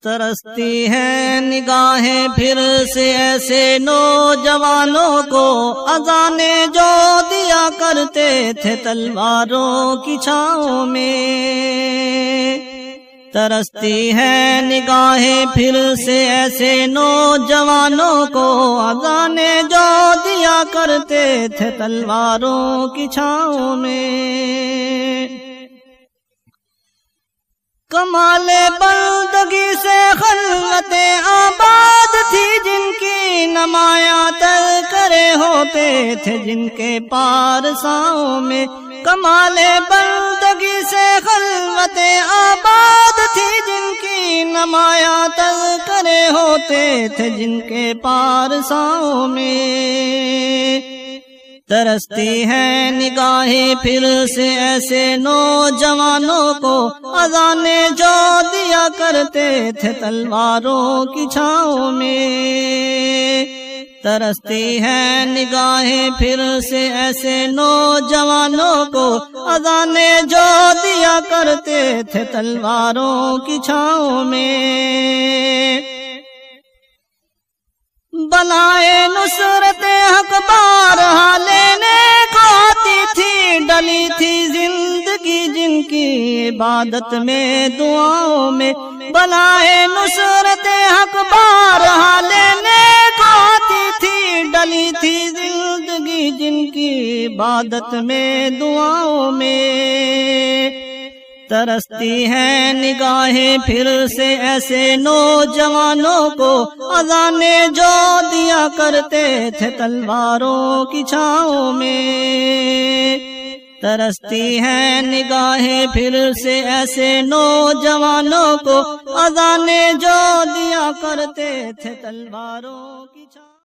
ترستی ہے نگاہیں پھر سے ایسے نوجوانوں کو، اذانیں جو دیا کرتے تھے تلواروں کی چھاؤں میں۔ ترستی ہے نگاہیں پھر سے ایسے نوجوانوں کو، اذانیں جو دیا کرتے تھے تلواروں کی چھاؤں میں۔ کمال بندگی سے خلوت آباد تھی جن کی، نمایاں تذکرے ہوتے تھے جن کے پارساؤں میں۔ کمال بندگی سے خلوت آباد تھی جن کی، نمایاں تذکرے ہوتے تھے جن کے پارساؤں میں۔ ترستی ہے نگاہیں پھر سے ایسے نوجوانوں کو، اذانیں جو دیا کرتے تھے تلواروں کی چھاؤں میں۔ ترستی ہے نگاہیں پھر سے ایسے نوجوانوں کو، اذانیں جو دیا کرتے تھے تلواروں کی چھاؤں میں۔ بلائے نصرت حق بارہا لینے کو آتی تھی، ڈلی تھی زندگی جن کی عبادت میں دعاؤں میں۔ بلائے نصرت حق بارہا لینے کو آتی تھی، ڈلی تھی زندگی جن کی عبادت میں دعاؤں میں۔ ترستی ہے نگاہیں پھر سے ایسے نوجوانوں کو، اذانیں جو دیا کرتے تھے تلواروں کی چھاؤں میں۔ ترستی ہے نگاہیں پھر سے ایسے نوجوانوں کو، اذانیں جو دیا کرتے تھے تلواروں کی چھاؤں میں۔